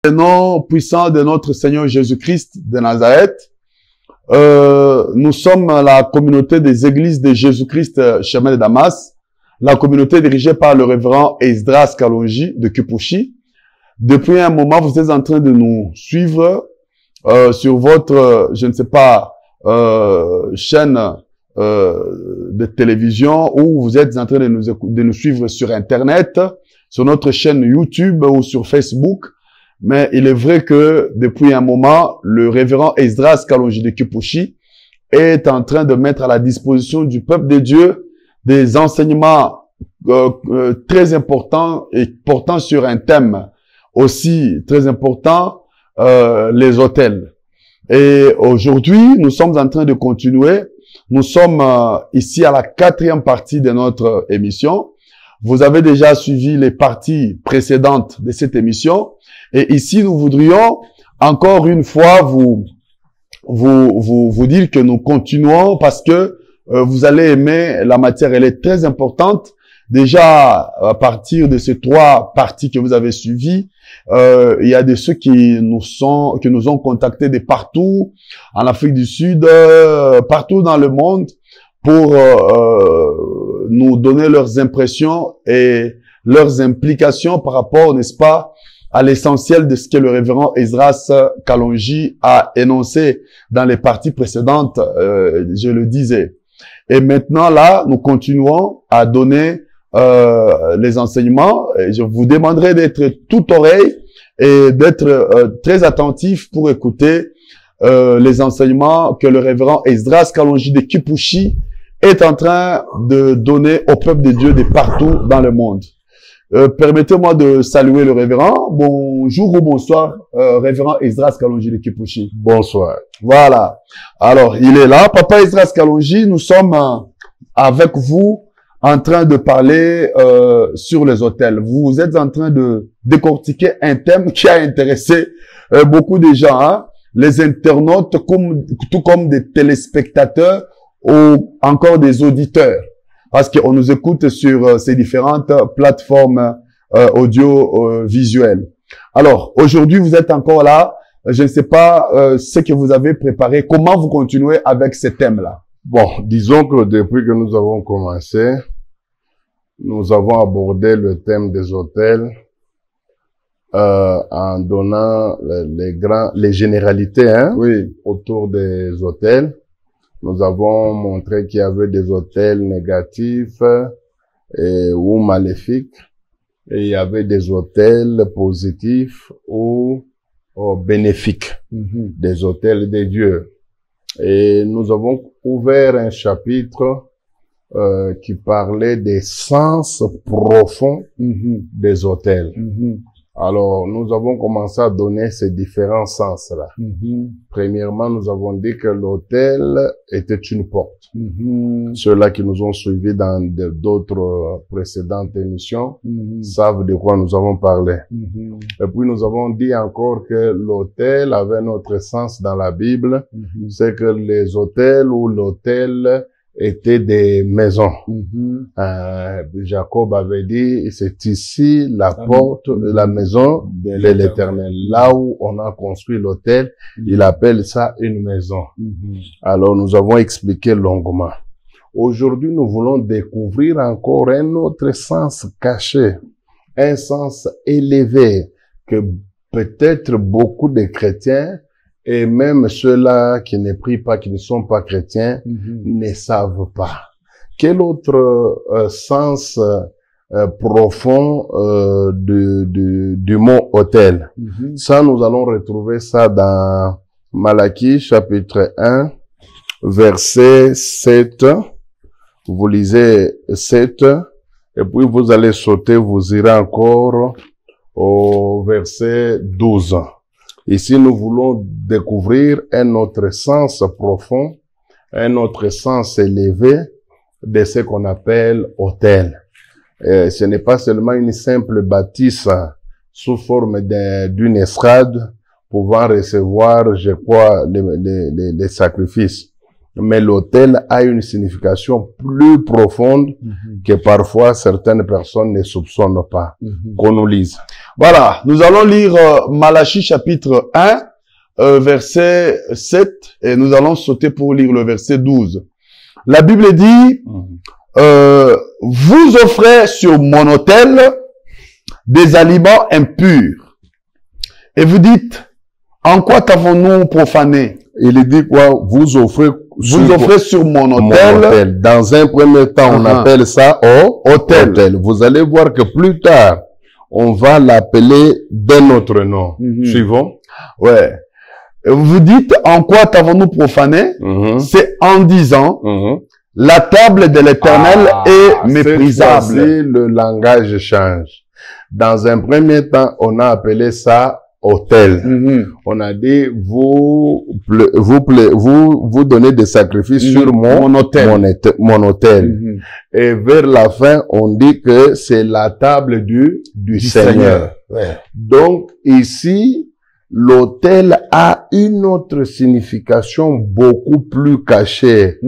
Le nom puissant de notre Seigneur Jésus-Christ de Nazareth, nous sommes la communauté des églises de Jésus-Christ Chemin de Damas, la communauté dirigée par le révérend Esdras Kalonji de Kipushi. Depuis un moment, vous êtes en train de nous suivre sur votre, je ne sais pas, chaîne de télévision, ou vous êtes en train de nous suivre sur Internet, sur notre chaîne YouTube ou sur Facebook. Mais il est vrai que depuis un moment, le révérend Esdras Kalonji de Kipushi est en train de mettre à la disposition du peuple de Dieu des enseignements très importants et portant sur un thème aussi très important, les autels. Et aujourd'hui, nous sommes en train de continuer. Nous sommes ici à la 4e partie de notre émission. Vous avez déjà suivi les parties précédentes de cette émission. Et ici, nous voudrions encore une fois vous dire que nous continuons parce que vous allez aimer la matière. Elle est très importante. Déjà, à partir de ces 3 parties que vous avez suivies, il y a de ceux qui nous ont contactés de partout, en Afrique du Sud, partout dans le monde, pour nous donner leurs impressions et leurs implications par rapport, n'est-ce pas, à l'essentiel de ce que le révérend Esdras Kalonji a énoncé dans les parties précédentes, je le disais. Et maintenant, là, nous continuons à donner les enseignements. Et je vous demanderai d'être tout oreille et d'être très attentif pour écouter les enseignements que le révérend Esdras Kalonji de Kipushi est en train de donner au peuple de Dieu de partout dans le monde. Permettez-moi de saluer le révérend. Bonjour ou bonsoir, révérend Esdras Kalonji de Kipushi. Bonsoir. Voilà. Alors, il est là. Papa Esdras Kalonji, nous sommes avec vous en train de parler sur les autels. Vous êtes en train de décortiquer un thème qui a intéressé beaucoup de gens, hein? Les internautes, tout comme des téléspectateurs ou encore des auditeurs. Parce qu'on nous écoute sur ces différentes plateformes audio-visuelles. Alors, aujourd'hui, vous êtes encore là. Je ne sais pas ce que vous avez préparé. Comment vous continuez avec ce thème-là? Bon, disons que depuis que nous avons commencé, nous avons abordé le thème des autels en donnant les généralités, hein, Oui. autour des autels. Nous avons montré qu'il y avait des autels négatifs ou maléfiques, et il y avait des autels positifs ou bénéfiques, des autels de Dieu. Et nous avons ouvert un chapitre qui parlait des sens profonds des autels. Alors, nous avons commencé à donner ces différents sens-là. Premièrement, nous avons dit que l'autel était une porte. Ceux-là qui nous ont suivis dans d'autres précédentes émissions savent de quoi nous avons parlé. Et puis, nous avons dit encore que l'autel avait un autre sens dans la Bible. C'est que les autels ou l'autel étaient des maisons. Jacob avait dit, c'est ici la porte, la maison de l'Éternel. Là où on a construit l'autel, il appelle ça une maison. Alors, nous avons expliqué longuement. Aujourd'hui, nous voulons découvrir encore un autre sens caché, un sens élevé que peut-être beaucoup de chrétiens et même ceux-là qui ne prient pas, qui ne sont pas chrétiens, ne savent pas. Quel autre sens profond du mot autel? Ça, nous allons retrouver ça dans Malachie, chapitre 1, verset 7. Vous lisez 7, et puis vous allez sauter, vous irez encore au verset 12. Ici, nous voulons découvrir un autre sens profond, un autre sens élevé de ce qu'on appelle autel. Ce n'est pas seulement une simple bâtisse sous forme d'une estrade pouvant recevoir, je crois, les sacrifices. Mais l'autel a une signification plus profonde que parfois certaines personnes ne soupçonnent pas. Qu'on nous lise. Voilà, nous allons lire Malachie chapitre 1, verset 7, et nous allons sauter pour lire le verset 12. La Bible dit, vous offrez sur mon autel des aliments impurs. Et vous dites, en quoi t'avons-nous profané? Il dit quoi? Vous offrez sur mon autel. Dans un premier temps, on appelle ça autel. Vous allez voir que plus tard, on va l'appeler d'un autre nom. Suivons. Ouais. Vous dites, en quoi t'avons-nous profané? C'est en disant, la table de l'Éternel est méprisable. Le langage change. Dans un premier temps, on a appelé ça autel. On a dit, vous donnez des sacrifices sur mon autel. Et vers la fin, on dit que c'est la table du Seigneur. Ouais. Donc, ici, l'autel a une autre signification beaucoup plus cachée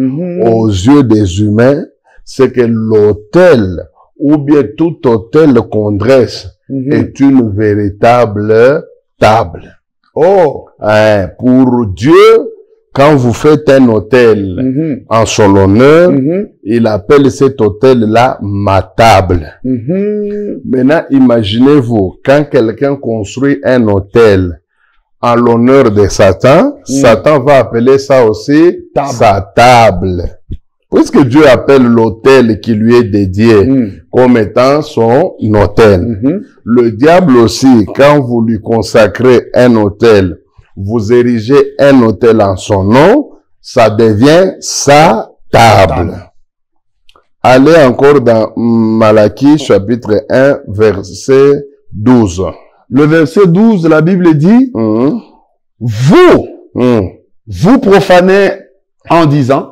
aux yeux des humains. C'est que l'autel, ou bien tout autel qu'on dresse, est une véritable table. Oh, pour Dieu, quand vous faites un autel en son honneur, il appelle cet autel-là ma table. Maintenant, imaginez-vous, quand quelqu'un construit un autel en l'honneur de Satan, Satan va appeler ça aussi sa table. Puisque Dieu appelle l'autel qui lui est dédié comme étant son autel. Le diable aussi, quand vous lui consacrez un autel, vous érigez un autel en son nom, ça devient sa table. Allez encore dans Malachie chapitre 1 verset 12. Le verset 12, la Bible dit, vous profanez en disant,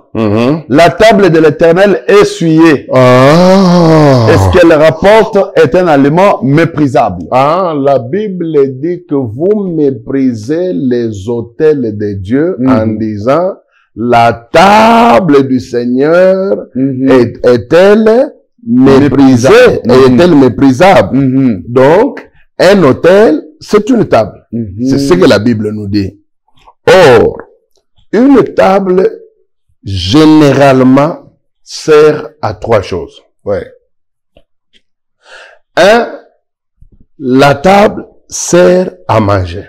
la table de l'Éternel est essuyée. Et ce qu'elle rapporte est un aliment méprisable. La Bible dit que vous méprisez les autels de Dieu en disant, la table du Seigneur est-elle méprisée? Est-elle méprisable? Donc, un autel, c'est une table. C'est ce que la Bible nous dit. Or, une table, généralement, sert à trois choses. La table sert à manger.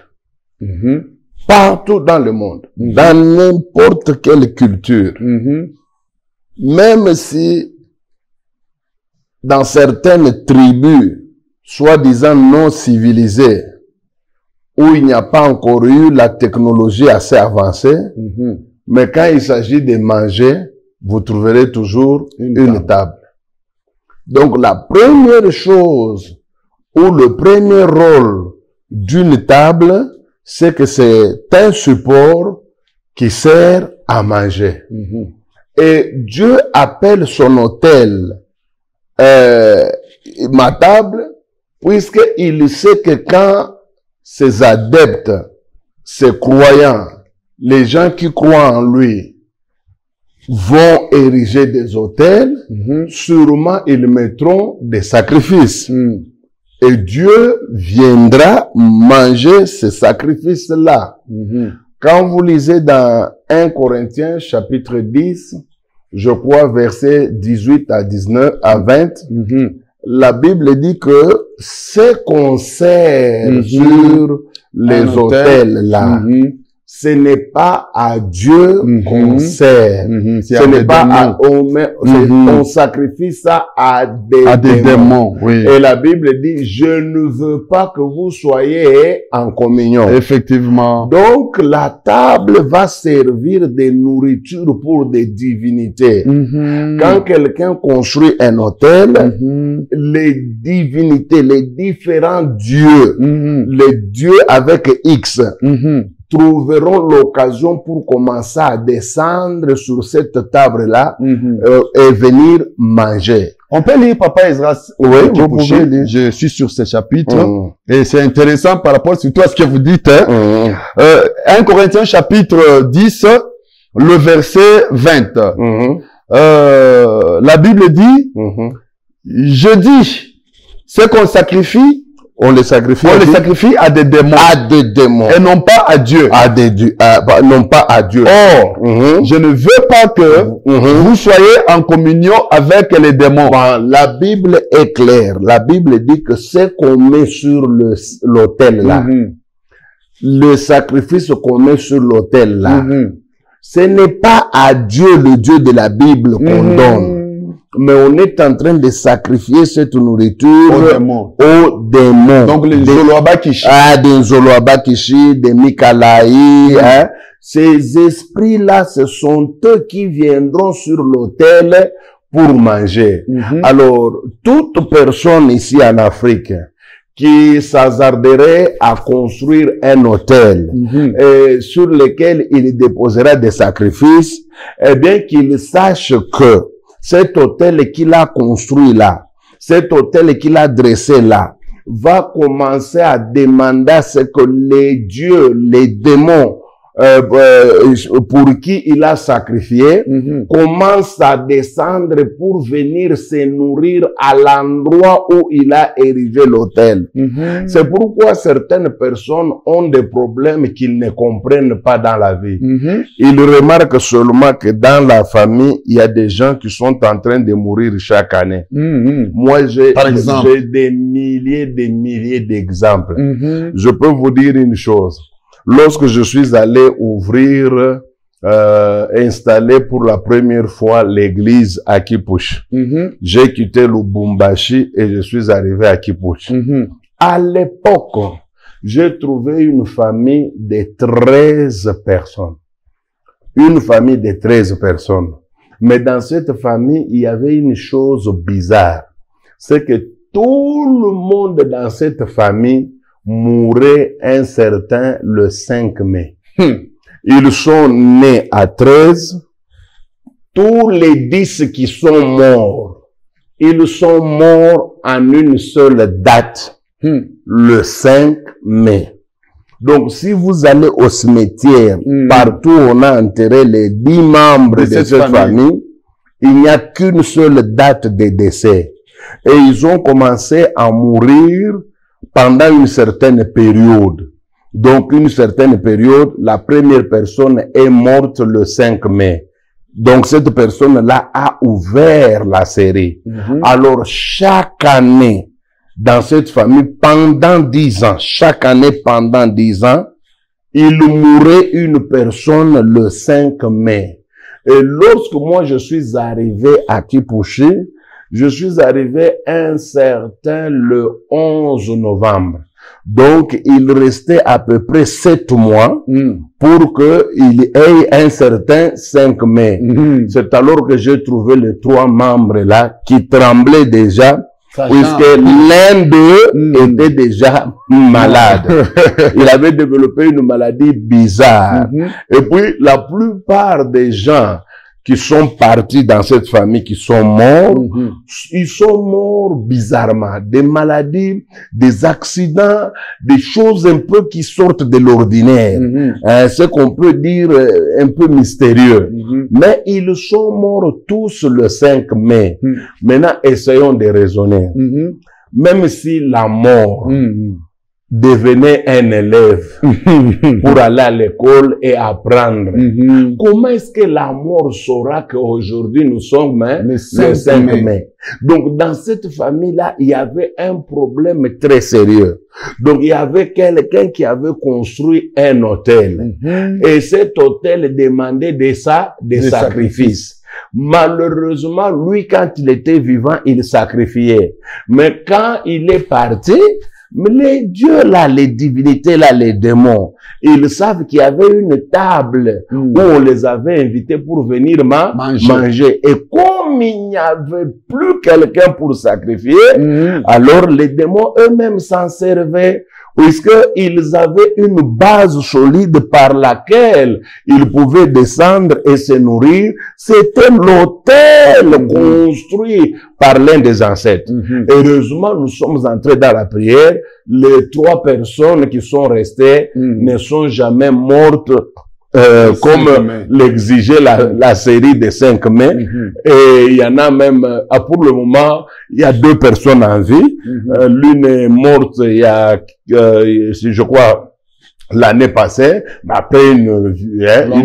Partout dans le monde, dans n'importe quelle culture. Même si, dans certaines tribus, soi-disant non civilisées, où il n'y a pas encore eu la technologie assez avancée, mais quand il s'agit de manger, vous trouverez toujours une table. Donc la première chose, ou le premier rôle d'une table, c'est que c'est un support qui sert à manger. Et Dieu appelle son autel ma table, puisqu'il sait que quand ses adeptes, ses croyants, les gens qui croient en lui, vont ériger des autels, sûrement ils mettront des sacrifices. Et Dieu viendra manger ces sacrifices-là. Quand vous lisez dans 1 Corinthiens chapitre 10, je crois versets 18 à 19 à 20, la Bible dit que ce qu'on sert sur les autels-là, ce n'est pas à Dieu qu'on sert. Ce n'est pas à on sacrifie ça à des démons. Et la Bible dit, je ne veux pas que vous soyez en communion. Effectivement. Donc, la table va servir de nourriture pour des divinités. Quand quelqu'un construit un autel, les divinités, les différents dieux, les dieux avec X, trouveront l'occasion pour commencer à descendre sur cette table-là et venir manger. On peut lire, Papa Ezra. Oui, vous pouvez lire. Je suis sur ce chapitre. Et c'est intéressant par rapport surtout à ce que vous dites. 1 Corinthiens chapitre 10, le verset 20. La Bible dit, je dis, ce qu'on sacrifie, on les sacrifie à des démons. À des démons. Et non pas à Dieu. Non pas à Dieu. Or, je ne veux pas que vous soyez en communion avec les démons. La Bible est claire. La Bible dit que ce qu'on met sur l'autel là, le sacrifice qu'on met sur l'autel là, ce n'est pas à Dieu, le Dieu de la Bible, qu'on donne. Mais on est en train de sacrifier cette nourriture aux démons. Donc les Zoloabakishi. Des Zoloabakishi, des Mikalaï. Ces esprits-là, ce sont eux qui viendront sur l'autel pour manger. Alors, toute personne ici en Afrique qui s'hasarderait à construire un autel sur lequel il déposera des sacrifices, eh bien qu'il sache que cet autel qu'il a construit là, cet autel qu'il a dressé là, va commencer à demander à ce que les dieux, les démons, pour qui il a sacrifié, commencent à descendre pour venir se nourrir à l'endroit où il a érigé l'autel. C'est pourquoi certaines personnes ont des problèmes qu'ils ne comprennent pas dans la vie. Ils remarquent seulement que dans la famille, il y a des gens qui sont en train de mourir chaque année. Moi, j'ai des milliers d'exemples. Je peux vous dire une chose. Lorsque je suis allé ouvrir, installer pour la première fois l'église à Kipushi, j'ai quitté Lubumbashi et je suis arrivé à Kipushi. À l'époque, j'ai trouvé une famille de 13 personnes. Une famille de 13 personnes. Mais dans cette famille, il y avait une chose bizarre. C'est que tout le monde dans cette famille mourait un certain le 5 mai. Ils sont nés à 13. Tous les 10 qui sont morts, ils sont morts en une seule date, le 5 mai. Donc, si vous allez au cimetière, partout où on a enterré les 10 membres de cette famille, il n'y a qu'une seule date de décès. Et ils ont commencé à mourir pendant une certaine période. Donc, une certaine période, la première personne est morte le 5 mai. Donc, cette personne-là a ouvert la série. Alors, chaque année, dans cette famille, pendant 10 ans, chaque année pendant 10 ans, il mourait une personne le 5 mai. Et lorsque moi je suis arrivé à Kipushi, je suis arrivé un certain le 11 novembre. Donc, il restait à peu près 7 mois pour qu'il ait un certain 5 mai. C'est alors que j'ai trouvé les 3 membres là qui tremblaient déjà, puisque l'un d'eux était déjà malade. Il avait développé une maladie bizarre. Et puis, la plupart des gens qui sont partis dans cette famille, qui sont morts, ils sont morts bizarrement. Des maladies, des accidents, des choses un peu qui sortent de l'ordinaire. Ce qu'on peut dire un peu mystérieux. Mais ils sont morts tous le 5 mai. Maintenant, essayons de raisonner. Même si la mort devenait un élève pour aller à l'école et apprendre. Comment est-ce que la mort saura qu'aujourd'hui nous sommes le 5 mai? Donc, dans cette famille-là, il y avait un problème très sérieux. Donc, il y avait quelqu'un qui avait construit un hôtel. Et cet hôtel demandait des sacrifices. Malheureusement, lui, quand il était vivant, il sacrifiait. Mais quand il est parti, les dieux là, les divinités là, les démons, ils savent qu'il y avait une table où on les avait invités pour venir manger. Et comme il n'y avait plus quelqu'un pour sacrifier, alors les démons eux-mêmes s'en servaient, puisqu'ils avaient une base solide par laquelle ils pouvaient descendre et se nourrir. C'était l'autel construit par l'un des ancêtres. Heureusement, nous sommes entrés dans la prière. Les 3 personnes qui sont restées ne sont jamais mortes comme l'exigeait la série des 5 mai. Et il y en a même, pour le moment, il y a 2 personnes en vie. L'une est morte il y a, je crois, l'année passée, mais après une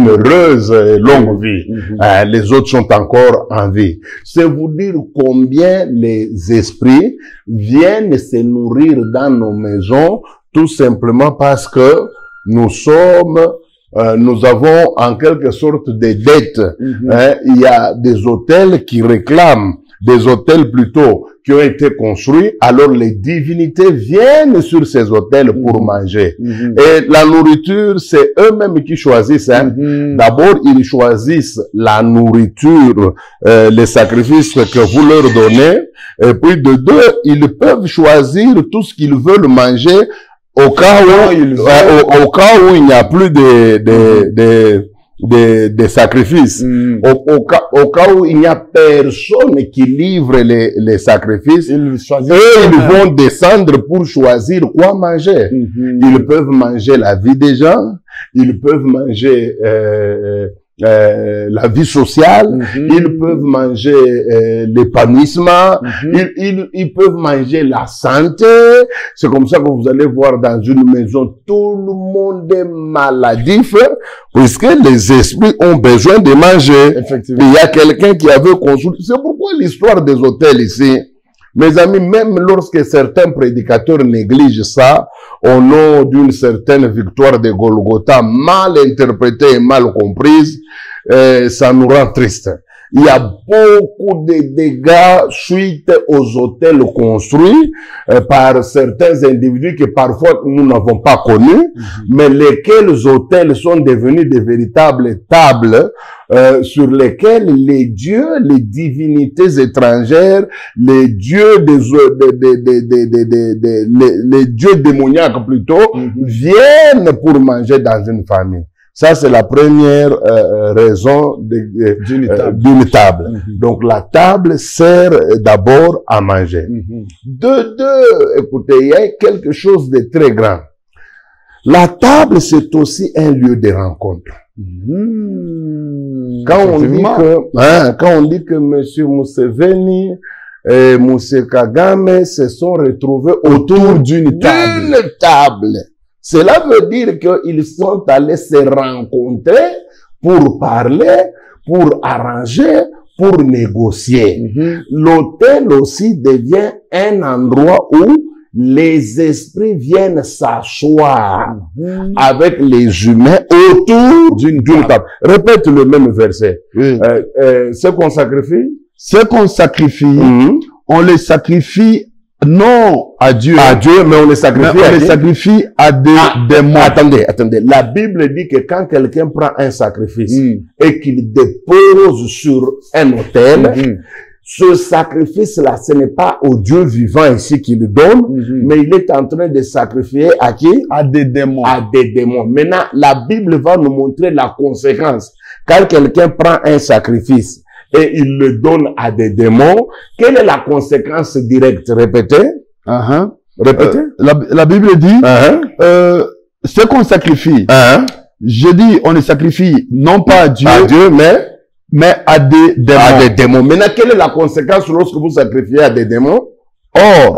heureuse et longue vie. Les autres sont encore en vie. C'est vous dire combien les esprits viennent se nourrir dans nos maisons, tout simplement parce que nous avons en quelque sorte des dettes. Il y a des hôtels qui réclament, des hôtels plutôt qui ont été construits, alors les divinités viennent sur ces hôtels pour manger. Et la nourriture, c'est eux-mêmes qui choisissent. D'abord, ils choisissent la nourriture, les sacrifices que vous leur donnez, et puis de 2, ils peuvent choisir tout ce qu'ils veulent manger au cas où il n'y a plus des sacrifices. Au cas où il n'y a personne qui livre les sacrifices, ils vont descendre pour choisir quoi manger. Ils peuvent manger la vie des gens, ils peuvent manger la vie sociale, ils peuvent manger l'épanouissement, ils peuvent manger la santé. C'est comme ça que vous allez voir dans une maison, tout le monde est maladif, puisque les esprits ont besoin de manger. Il y a quelqu'un qui avait construit. C'est pourquoi l'histoire des hôtels ici, mes amis, même lorsque certains prédicateurs négligent ça, au nom d'une certaine victoire de Golgotha, mal interprétée et mal comprise, ça nous rend triste. Il y a beaucoup de dégâts suite aux hôtels construits par certains individus que parfois nous n'avons pas connus, mais lesquels hôtels sont devenus de véritables tables sur lesquelles les dieux, les divinités étrangères, les dieux les dieux démoniaques plutôt, viennent pour manger dans une famille. Ça, c'est la première raison d'une table. Donc, la table sert d'abord à manger. Écoutez, il y a quelque chose de très grand. La table, c'est aussi un lieu de rencontre. Quand on dit que M. Museveni et M. Kagame se sont retrouvés autour d'une table. Cela veut dire qu'ils sont allés se rencontrer pour parler, pour arranger, pour négocier. L'hôtel aussi devient un endroit où les esprits viennent s'asseoir avec les humains autour d'une table. Répète le même verset. Ce qu'on sacrifie? Ce qu'on sacrifie, on les sacrifie non à Dieu. À Dieu, mais on les sacrifie à des démons. Attendez. La Bible dit que quand quelqu'un prend un sacrifice et qu'il dépose sur un autel, ce sacrifice-là, ce n'est pas au Dieu vivant ici qu'il le donne, mais il est en train de sacrifier à qui? À des démons. À des démons. Maintenant, la Bible va nous montrer la conséquence. Quand quelqu'un prend un sacrifice et il le donne à des démons, quelle est la conséquence directe? Répétez. Répétez. La Bible dit, ce qu'on sacrifie, je dis, on les sacrifie non pas à Dieu, mais à des démons. À des démons. Maintenant, quelle est la conséquence lorsque vous sacrifiez à des démons? Or,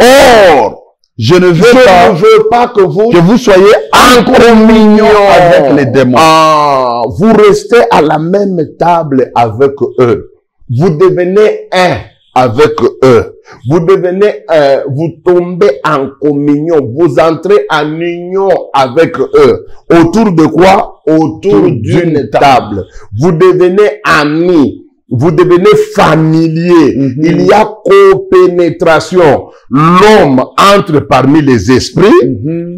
je ne veux pas que vous soyez en communion avec les démons. Vous restez à la même table avec eux. Vous devenez un avec eux. Vous devenez, vous tombez en communion. Vous entrez en union avec eux. Autour de quoi? Autour d'une table. Vous devenez amis. Vous devenez familier. Il y a copénétration. L'homme entre parmi les esprits,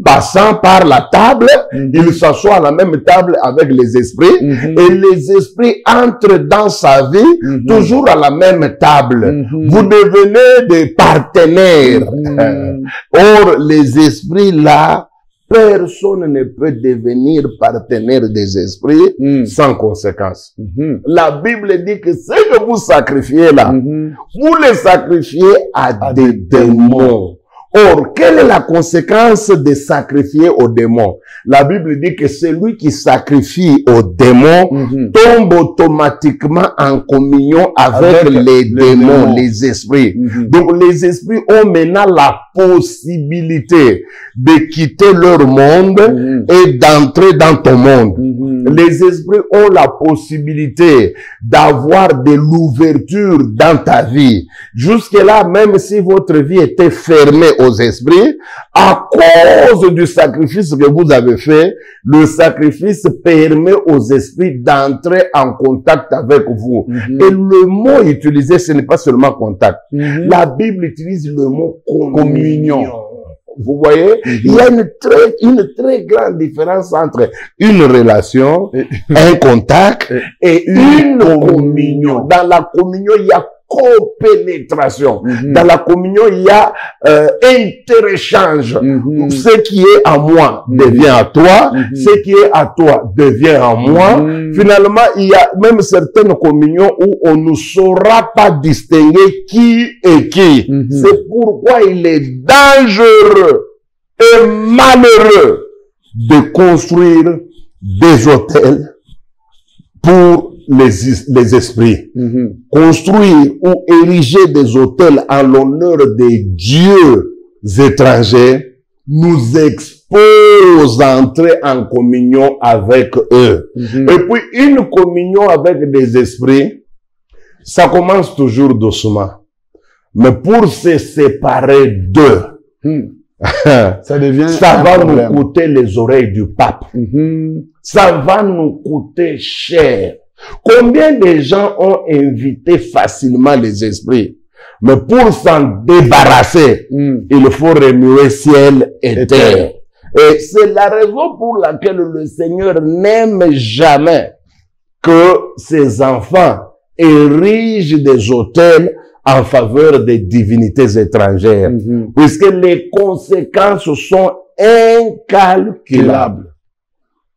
passant par la table, il s'assoit à la même table avec les esprits, et les esprits entrent dans sa vie, toujours à la même table. Vous devenez des partenaires. Or, les esprits là, personne ne peut devenir partenaire des esprits sans conséquence. La Bible dit que ce que vous sacrifiez là, vous les sacrifiez à des démons. Or, quelle est la conséquence de sacrifier aux démons? La Bible dit que celui qui sacrifie aux démons tombe automatiquement en communion avec les démons, les esprits. Donc, les esprits ont maintenant la possibilité de quitter leur monde et d'entrer dans ton monde. Les esprits ont la possibilité d'avoir de l'ouverture dans ta vie. Jusque-là, même si votre vie était fermée aux esprits, à cause du sacrifice que vous avez fait, le sacrifice permet aux esprits d'entrer en contact avec vous. Et le mot utilisé, ce n'est pas seulement contact. La Bible utilise le mot communion. Vous voyez, il y a une très grande différence entre une relation, un contact et une communion. Dans la communion, il y a copénétration. Dans la communion, il y a interéchange. Ce qui est à moi devient à toi. Ce qui est à toi devient à moi. Finalement, il y a même certaines communions où on ne saura pas distinguer qui est qui. C'est pourquoi il est dangereux et malheureux de construire des hôtels pour les esprits. Construire ou ériger des hôtels en l'honneur des dieux étrangers nous expose à entrer en communion avec eux. Et puis, une communion avec des esprits, ça commence toujours doucement. Mais pour se séparer d'eux, ça va nous coûter les oreilles du pape. Ça va nous coûter cher. Combien de gens ont invité facilement les esprits? Mais pour s'en débarrasser, il faut remuer ciel et terre. Et c'est la raison pour laquelle le Seigneur n'aime jamais que ses enfants érigent des autels en faveur des divinités étrangères. Puisque les conséquences sont incalculables.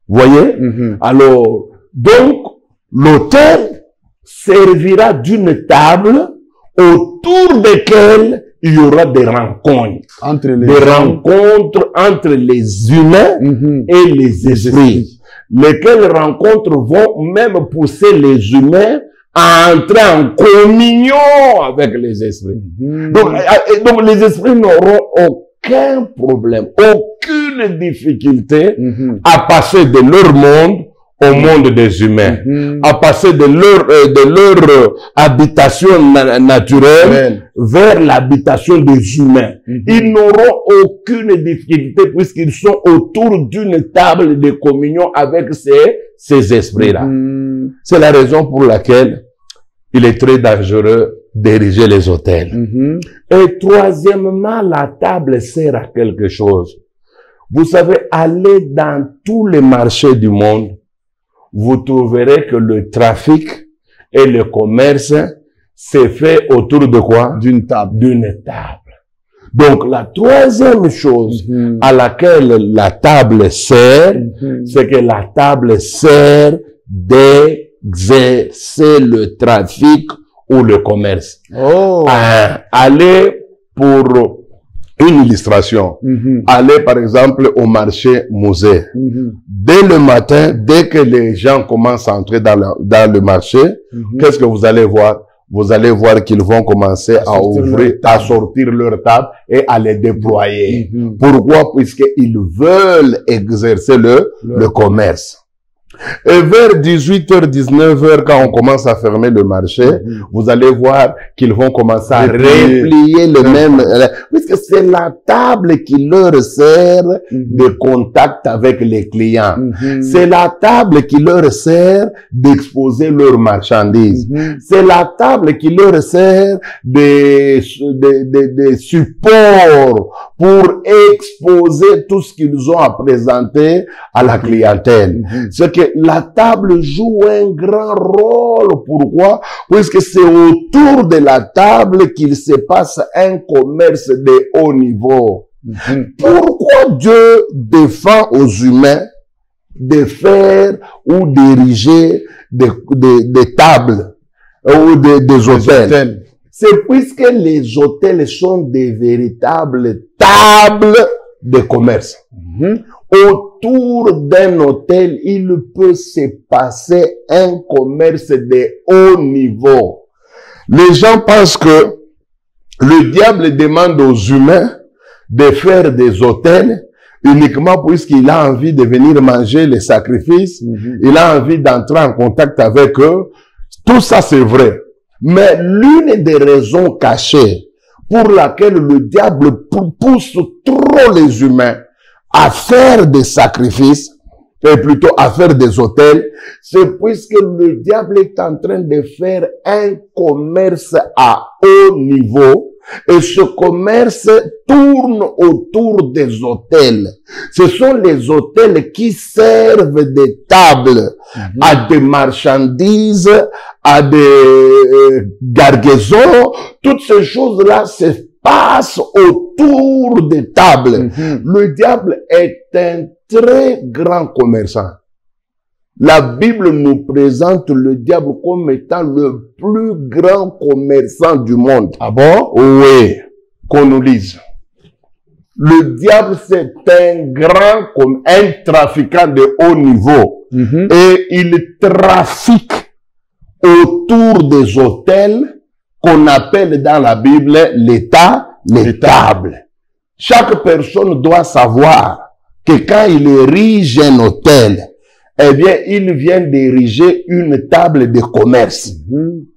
Voyez? Alors, donc, l'autel servira d'une table autour desquelles il y aura des rencontres. Rencontres entre les humains et les esprits. Lesquelles rencontres vont même pousser les humains à entrer en communion avec les esprits. Donc les esprits n'auront aucun problème, aucune difficulté à passer de leur monde au monde des humains, à passer de leur habitation naturelle vers l'habitation des humains. Ils n'auront aucune difficulté puisqu'ils sont autour d'une table de communion avec ces esprits-là. C'est la raison pour laquelle il est très dangereux d'ériger les autels. Et troisièmement, la table sert à quelque chose. Vous savez, aller dans tous les marchés du monde, vous trouverez que le trafic et le commerce s'est fait autour de quoi? D'une table. Donc, la troisième chose à laquelle la table sert, c'est que la table sert d'exercer le trafic ou le commerce. Aller pour une illustration. Aller, par exemple, au marché musée. Dès le matin, dès que les gens commencent à entrer dans le marché, qu'est-ce que vous allez voir? Vous allez voir qu'ils vont commencer à ouvrir, à sortir leur table et à les déployer. Pourquoi? Puisqu'ils veulent exercer le commerce. Et vers 18h, 19h, quand on commence à fermer le marché, vous allez voir qu'ils vont commencer à replier le même, puisque c'est la table qui leur sert de contact avec les clients. C'est la table qui leur sert d'exposer leurs marchandises. C'est la table qui leur sert de support pour exposer tout ce qu'ils ont à présenter à la clientèle. C'est que la table joue un grand rôle. Pourquoi? Puisque c'est autour de la table qu'il se passe un commerce de haut niveau. Pourquoi Dieu défend aux humains de faire ou d'ériger des tables ou des hôtels? C'est puisque les hôtels sont des véritables tables de commerce. Autour d'un hôtel, il peut se passer un commerce de haut niveau. Les gens pensent que le diable demande aux humains de faire des hôtels uniquement puisqu'il a envie de venir manger les sacrifices, il a envie d'entrer en contact avec eux. Tout ça, c'est vrai. Mais l'une des raisons cachées pour laquelle le diable pousse trop les humains à faire des sacrifices, et plutôt à faire des hôtels, c'est puisque le diable est en train de faire un commerce à haut niveau. Et ce commerce tourne autour des hôtels. Ce sont les hôtels qui servent des tables à des marchandises, à des gargaisons. Toutes ces choses-là se passent autour des tables. Le diable est un très grand commerçant. La Bible nous présente le diable comme étant le plus grand commerçant du monde. Ah bon? Oui. Qu'on nous lise. Le diable, c'est un trafiquant de haut niveau. Et il trafique autour des hôtels qu'on appelle dans la Bible les tables. Chaque personne doit savoir que quand il érige un hôtel, eh bien, il vient d'ériger une table de commerce.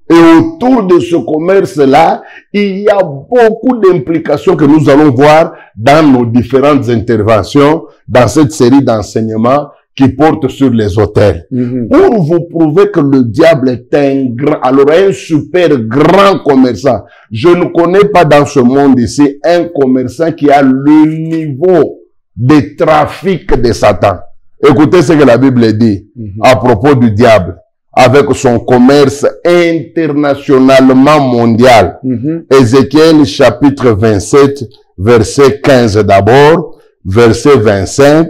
Et autour de ce commerce-là, il y a beaucoup d'implications que nous allons voir dans nos différentes interventions, dans cette série d'enseignements qui portent sur les hôtels. Pour vous prouver que le diable est un super grand commerçant. Je ne connais pas dans ce monde ici un commerçant qui a le niveau de trafic de Satan. Écoutez ce que la Bible dit à propos du diable, avec son commerce internationalement mondial. Ézéchiel chapitre 27, verset 15 d'abord, verset 25,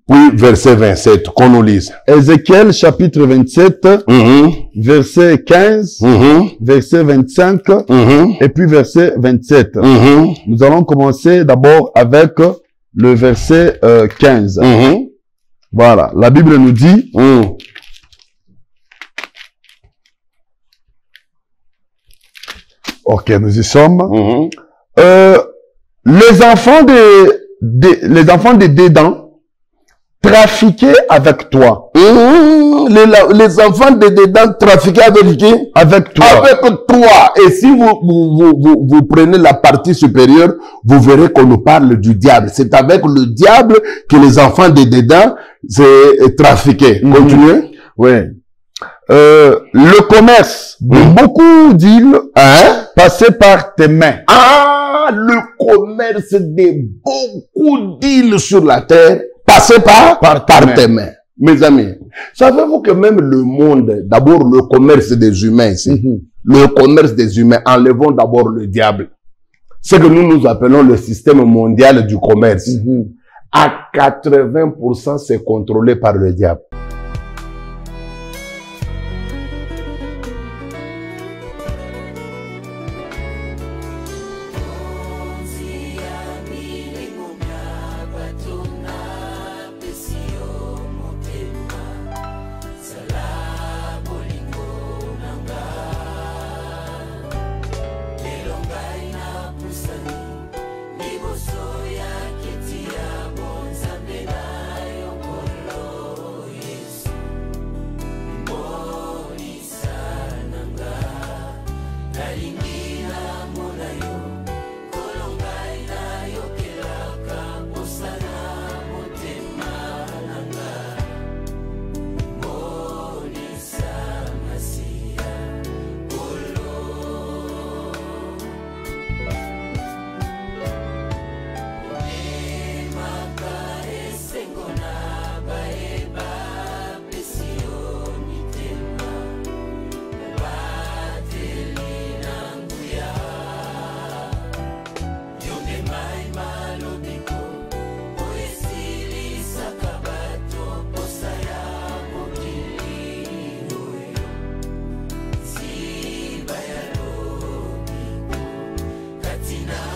puis verset 27, qu'on nous lise. Ézéchiel chapitre 27, verset 15, verset 25, et puis verset 27. Nous allons commencer d'abord avec le verset 15. Voilà, la Bible nous dit, ok, nous y sommes. Les enfants de Dédan trafiquaient avec toi. Les enfants de Dédan trafiquaient avec qui? Avec toi. Avec toi. Et si vous prenez la partie supérieure, vous verrez qu'on nous parle du diable. C'est avec le diable que les enfants de Dédan trafiquaient. Continuez. Oui. Le commerce de beaucoup d'îles passait par tes mains. Ah, le commerce de beaucoup d'îles sur la terre passait par tes mains. Mes amis, savez-vous que même le monde, d'abord le commerce des humains ici, le commerce des humains, enlevons d'abord le diable. Ce que nous appelons le système mondial du commerce. À 80%, c'est contrôlé par le diable. Amina.